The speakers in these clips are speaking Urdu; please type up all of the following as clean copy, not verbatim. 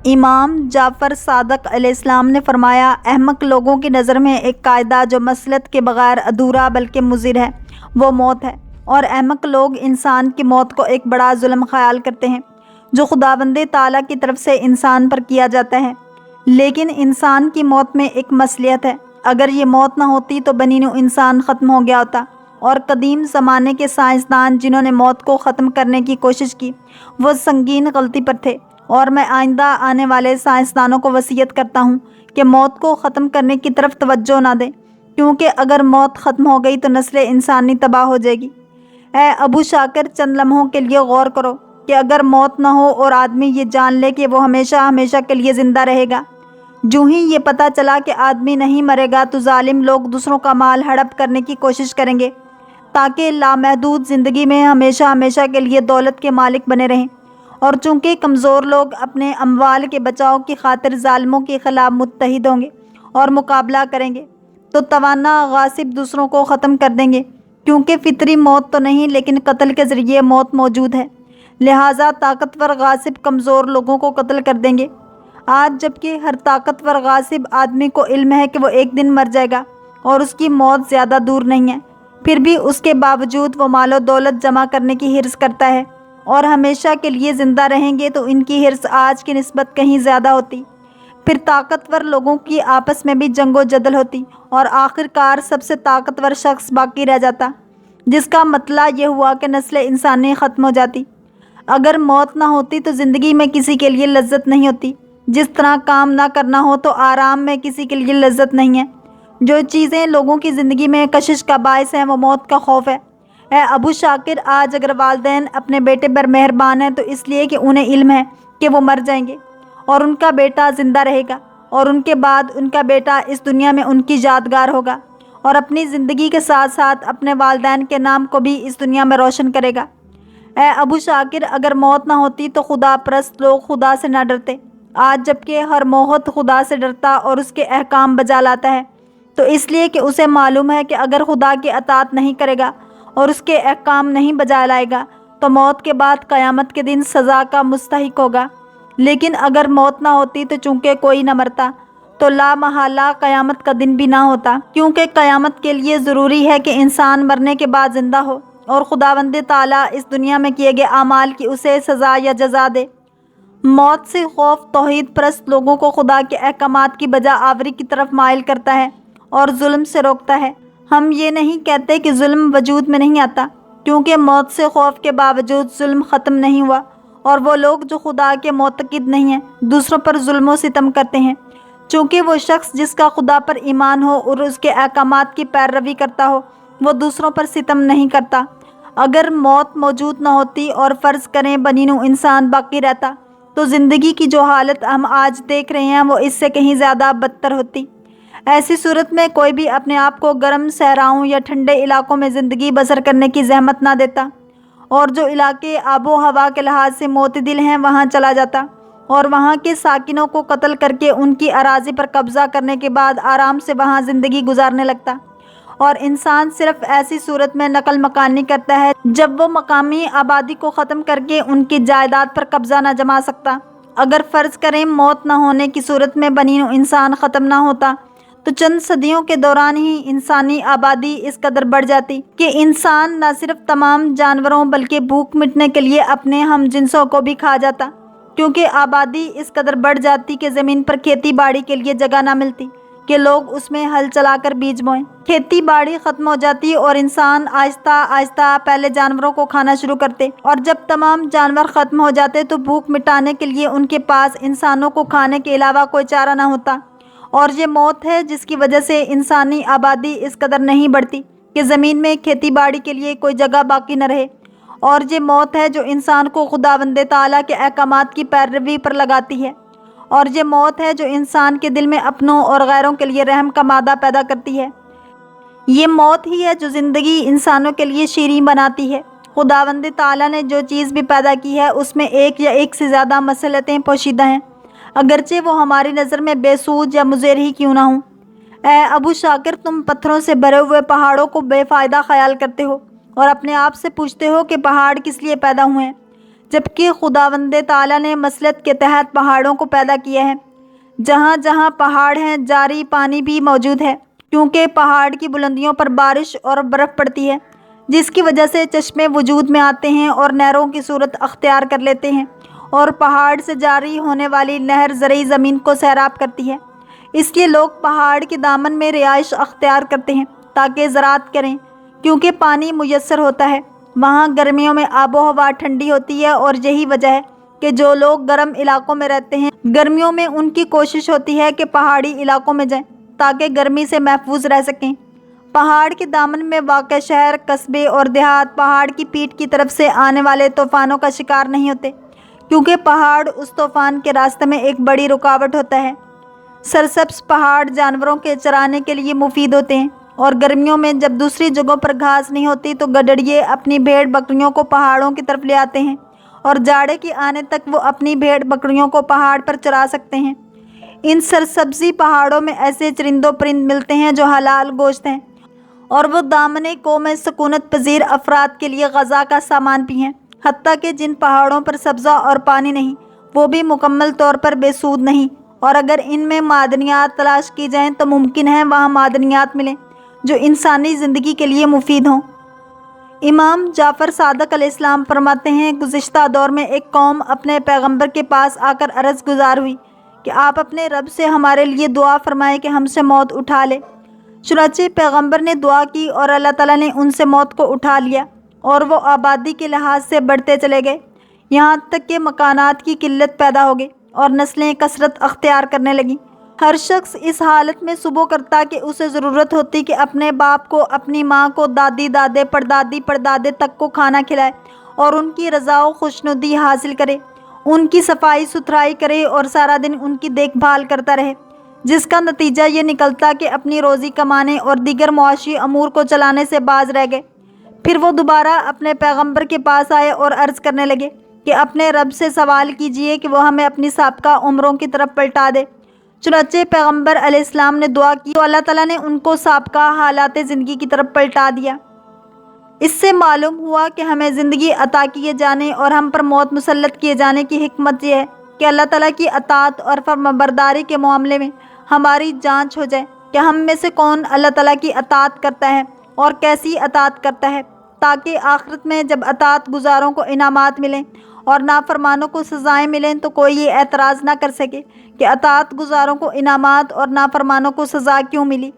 امام جعفر صادق علیہ السلام نے فرمایا، احمق لوگوں کی نظر میں ایک قاعدہ جو مصلحت کے بغیر ادھورا بلکہ مضر ہے وہ موت ہے، اور احمق لوگ انسان کی موت کو ایک بڑا ظلم خیال کرتے ہیں جو خداوند تعالیٰ کی طرف سے انسان پر کیا جاتا ہے۔ لیکن انسان کی موت میں ایک مصلحت ہے۔ اگر یہ موت نہ ہوتی تو بنی نوع انسان ختم ہو گیا ہوتا، اور قدیم زمانے کے سائنسدان جنہوں نے موت کو ختم کرنے کی کوشش کی وہ سنگین غلطی پر تھے، اور میں آئندہ آنے والے سائنسدانوں کو وصیت کرتا ہوں کہ موت کو ختم کرنے کی طرف توجہ نہ دیں، کیونکہ اگر موت ختم ہو گئی تو نسل انسانی تباہ ہو جائے گی۔ اے ابو شاکر، چند لمحوں کے لیے غور کرو کہ اگر موت نہ ہو اور آدمی یہ جان لے کہ وہ ہمیشہ ہمیشہ کے لیے زندہ رہے گا، جو ہی یہ پتہ چلا کہ آدمی نہیں مرے گا تو ظالم لوگ دوسروں کا مال ہڑپ کرنے کی کوشش کریں گے تاکہ لامحدود زندگی میں ہمیشہ ہمیشہ کے لیے دولت کے مالک بنے رہیں، اور چونکہ کمزور لوگ اپنے اموال کے بچاؤ کی خاطر ظالموں کے خلاف متحد ہوں گے اور مقابلہ کریں گے، تو توانا غاصب دوسروں کو ختم کر دیں گے، کیونکہ فطری موت تو نہیں لیکن قتل کے ذریعے موت موجود ہے، لہٰذا طاقتور غاصب کمزور لوگوں کو قتل کر دیں گے۔ آج جبکہ ہر طاقتور غاصب آدمی کو علم ہے کہ وہ ایک دن مر جائے گا اور اس کی موت زیادہ دور نہیں ہے، پھر بھی اس کے باوجود وہ مال و دولت جمع کرنے کی حرص کرتا ہے، اور ہمیشہ کے لیے زندہ رہیں گے تو ان کی حرص آج کی نسبت کہیں زیادہ ہوتی۔ پھر طاقتور لوگوں کی آپس میں بھی جنگ و جدل ہوتی، اور آخر کار سب سے طاقتور شخص باقی رہ جاتا، جس کا مطلع یہ ہوا کہ نسل انسانی ختم ہو جاتی۔ اگر موت نہ ہوتی تو زندگی میں کسی کے لیے لذت نہیں ہوتی، جس طرح کام نہ کرنا ہو تو آرام میں کسی کے لیے لذت نہیں ہے۔ جو چیزیں لوگوں کی زندگی میں کشش کا باعث ہیں وہ موت کا خوف ہے۔ اے ابو شاکر، آج اگر والدین اپنے بیٹے پر مہربان ہیں تو اس لیے کہ انہیں علم ہے کہ وہ مر جائیں گے اور ان کا بیٹا زندہ رہے گا، اور ان کے بعد ان کا بیٹا اس دنیا میں ان کی یادگار ہوگا اور اپنی زندگی کے ساتھ ساتھ اپنے والدین کے نام کو بھی اس دنیا میں روشن کرے گا۔ اے ابو شاکر، اگر موت نہ ہوتی تو خدا پرست لوگ خدا سے نہ ڈرتے۔ آج جبکہ ہر موحد خدا سے ڈرتا اور اس کے احکام بجا لاتا ہے، تو اس لیے کہ اسے معلوم ہے کہ اگر خدا کی اطاعت نہیں کرے گا اور اس کے احکام نہیں بجا لائے گا تو موت کے بعد قیامت کے دن سزا کا مستحق ہوگا۔ لیکن اگر موت نہ ہوتی تو چونکہ کوئی نہ مرتا تو لا محالہ قیامت کا دن بھی نہ ہوتا، کیونکہ قیامت کے لیے ضروری ہے کہ انسان مرنے کے بعد زندہ ہو اور خداوند تعالیٰ اس دنیا میں کیے گئے اعمال کی اسے سزا یا جزا دے۔ موت سے خوف توحید پرست لوگوں کو خدا کے احکامات کی بجا آوری کی طرف مائل کرتا ہے اور ظلم سے روکتا ہے۔ ہم یہ نہیں کہتے کہ ظلم وجود میں نہیں آتا، کیونکہ موت سے خوف کے باوجود ظلم ختم نہیں ہوا، اور وہ لوگ جو خدا کے معتقد نہیں ہیں دوسروں پر ظلم و ستم کرتے ہیں، چونکہ وہ شخص جس کا خدا پر ایمان ہو اور اس کے احکامات کی پیروی کرتا ہو وہ دوسروں پر ستم نہیں کرتا۔ اگر موت موجود نہ ہوتی اور فرض کریں بنی نوع انسان باقی رہتا تو زندگی کی جو حالت ہم آج دیکھ رہے ہیں وہ اس سے کہیں زیادہ بدتر ہوتی۔ ایسی صورت میں کوئی بھی اپنے آپ کو گرم صحراؤں یا ٹھنڈے علاقوں میں زندگی بسر کرنے کی زحمت نہ دیتا، اور جو علاقے آب و ہوا کے لحاظ سے معتدل ہیں وہاں چلا جاتا اور وہاں کے ساکنوں کو قتل کر کے ان کی اراضی پر قبضہ کرنے کے بعد آرام سے وہاں زندگی گزارنے لگتا۔ اور انسان صرف ایسی صورت میں نقل مکانی کرتا ہے جب وہ مقامی آبادی کو ختم کر کے ان کی جائیداد پر قبضہ نہ جما سکتا۔ اگر فرض کریں موت نہ ہونے کی صورت میں بنی نوع انسان ختم نہ ہوتا تو چند صدیوں کے دوران ہی انسانی آبادی اس قدر بڑھ جاتی کہ انسان نہ صرف تمام جانوروں بلکہ بھوک مٹنے کے لیے اپنے ہم جنسوں کو بھی کھا جاتا، کیونکہ آبادی اس قدر بڑھ جاتی کہ زمین پر کھیتی باڑی کے لیے جگہ نہ ملتی کہ لوگ اس میں ہل چلا کر بیج بوئیں۔ کھیتی باڑی ختم ہو جاتی اور انسان آہستہ آہستہ پہلے جانوروں کو کھانا شروع کرتے، اور جب تمام جانور ختم ہو جاتے تو بھوک مٹانے کے لیے ان کے پاس انسانوں کو کھانے کے علاوہ کوئی چارہ نہ ہوتا، اور یہ موت ہے جس کی وجہ سے انسانی آبادی اس قدر نہیں بڑھتی کہ زمین میں کھیتی باڑی کے لیے کوئی جگہ باقی نہ رہے، اور یہ موت ہے جو انسان کو خداوند تعالیٰ کے احکامات کی پیروی پر لگاتی ہے، اور یہ موت ہے جو انسان کے دل میں اپنوں اور غیروں کے لیے رحم کا مادہ پیدا کرتی ہے۔ یہ موت ہی ہے جو زندگی انسانوں کے لیے شیریں بناتی ہے۔ خداوند تعالیٰ نے جو چیز بھی پیدا کی ہے اس میں ایک یا ایک سے زیادہ مصلحتیں پوشیدہ ہیں، اگرچہ وہ ہماری نظر میں بے سود یا مضر ہی کیوں نہ ہوں۔ اے ابو شاکر، تم پتھروں سے بھرے ہوئے پہاڑوں کو بے فائدہ خیال کرتے ہو اور اپنے آپ سے پوچھتے ہو کہ پہاڑ کس لیے پیدا ہوئے ہیں، جبکہ خداوند تعالیٰ نے مصلحت کے تحت پہاڑوں کو پیدا کیا ہے۔ جہاں جہاں پہاڑ ہیں جاری پانی بھی موجود ہے، کیونکہ پہاڑ کی بلندیوں پر بارش اور برف پڑتی ہے، جس کی وجہ سے چشمے وجود میں آتے ہیں اور نہروں کی صورت اختیار کر لیتے ہیں، اور پہاڑ سے جاری ہونے والی نہر زرعی زمین کو سیراب کرتی ہے۔ اس لیے لوگ پہاڑ کے دامن میں رہائش اختیار کرتے ہیں تاکہ زراعت کریں، کیونکہ پانی میسر ہوتا ہے۔ وہاں گرمیوں میں آب و ہوا ٹھنڈی ہوتی ہے، اور یہی وجہ ہے کہ جو لوگ گرم علاقوں میں رہتے ہیں گرمیوں میں ان کی کوشش ہوتی ہے کہ پہاڑی علاقوں میں جائیں تاکہ گرمی سے محفوظ رہ سکیں۔ پہاڑ کے دامن میں واقع شہر، قصبے اور دیہات پہاڑ کی پیٹھ کی طرف سے آنے والے طوفانوں کا شکار نہیں ہوتے، کیونکہ پہاڑ اس طوفان کے راستے میں ایک بڑی رکاوٹ ہوتا ہے۔ سرسبز پہاڑ جانوروں کے چرانے کے لیے مفید ہوتے ہیں، اور گرمیوں میں جب دوسری جگہوں پر گھاس نہیں ہوتی تو گڈریے اپنی بھیڑ بکریوں کو پہاڑوں کی طرف لے آتے ہیں، اور جاڑے کے آنے تک وہ اپنی بھیڑ بکریوں کو پہاڑ پر چرا سکتے ہیں۔ ان سرسبزی پہاڑوں میں ایسے چرند و پرند ملتے ہیں جو حلال گوشت ہیں، اور وہ دامنے قوم سکونت پذیر افراد کے لیے غذا کا سامان بھی ہیں۔ حتیٰ کہ جن پہاڑوں پر سبزہ اور پانی نہیں، وہ بھی مکمل طور پر بے سود نہیں، اور اگر ان میں معدنیات تلاش کی جائیں تو ممکن ہے وہاں معدنیات ملیں جو انسانی زندگی کے لیے مفید ہوں۔ امام جعفر صادق علیہ السلام فرماتے ہیں، گزشتہ دور میں ایک قوم اپنے پیغمبر کے پاس آ کر عرض گزار ہوئی کہ آپ اپنے رب سے ہمارے لیے دعا فرمائیں کہ ہم سے موت اٹھا لے۔ چنانچہ پیغمبر نے دعا کی اور اللہ تعالیٰ نے ان سے موت کو اٹھا لیا، اور وہ آبادی کے لحاظ سے بڑھتے چلے گئے، یہاں تک کہ مکانات کی قلت پیدا ہو گئی اور نسلیں کثرت اختیار کرنے لگیں۔ ہر شخص اس حالت میں صبح کرتا کہ اسے ضرورت ہوتی کہ اپنے باپ کو، اپنی ماں کو، دادی دادے، پردادی پردادے تک کو کھانا کھلائے اور ان کی رضا و خوشنودی حاصل کرے، ان کی صفائی ستھرائی کرے اور سارا دن ان کی دیکھ بھال کرتا رہے، جس کا نتیجہ یہ نکلتا کہ اپنی روزی کمانے اور دیگر معاشی امور کو چلانے سے باز رہ گئے۔ پھر وہ دوبارہ اپنے پیغمبر کے پاس آئے اور عرض کرنے لگے کہ اپنے رب سے سوال کیجئے کہ وہ ہمیں اپنی سابقہ عمروں کی طرف پلٹا دے۔ چنانچہ پیغمبر علیہ السلام نے دعا کی تو اللہ تعالیٰ نے ان کو سابقہ حالات زندگی کی طرف پلٹا دیا۔ اس سے معلوم ہوا کہ ہمیں زندگی عطا کیے جانے اور ہم پر موت مسلط کیے جانے کی حکمت یہ ہے کہ اللہ تعالیٰ کی اطاعت اور فرمانبرداری کے معاملے میں ہماری جانچ ہو جائے کہ ہم میں سے کون اللہ تعالیٰ کی اطاعت کرتا ہے اور کیسی اطاعت کرتا ہے، تاکہ آخرت میں جب اطاعت گزاروں کو انعامات ملیں اور نافرمانوں کو سزائیں ملیں تو کوئی یہ اعتراض نہ کر سکے کہ اطاعت گزاروں کو انعامات اور نافرمانوں کو سزا کیوں ملی۔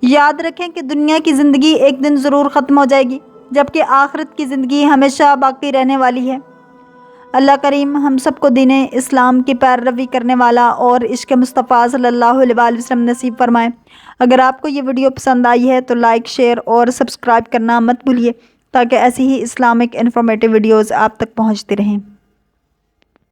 یاد رکھیں کہ دنیا کی زندگی ایک دن ضرور ختم ہو جائے گی، جبکہ آخرت کی زندگی ہمیشہ باقی رہنے والی ہے۔ اللہ کریم ہم سب کو دین اسلام کی پیروی کرنے والا اور عشق مصطفیٰ صلی اللہ علیہ وآلہ وسلم نصیب فرمائے۔ اگر آپ کو یہ ویڈیو پسند آئی ہے تو لائک، شیئر اور سبسکرائب کرنا مت بھولیے، تاکہ ایسی ہی اسلامک انفارمیٹیو ویڈیوز آپ تک پہنچتی رہیں۔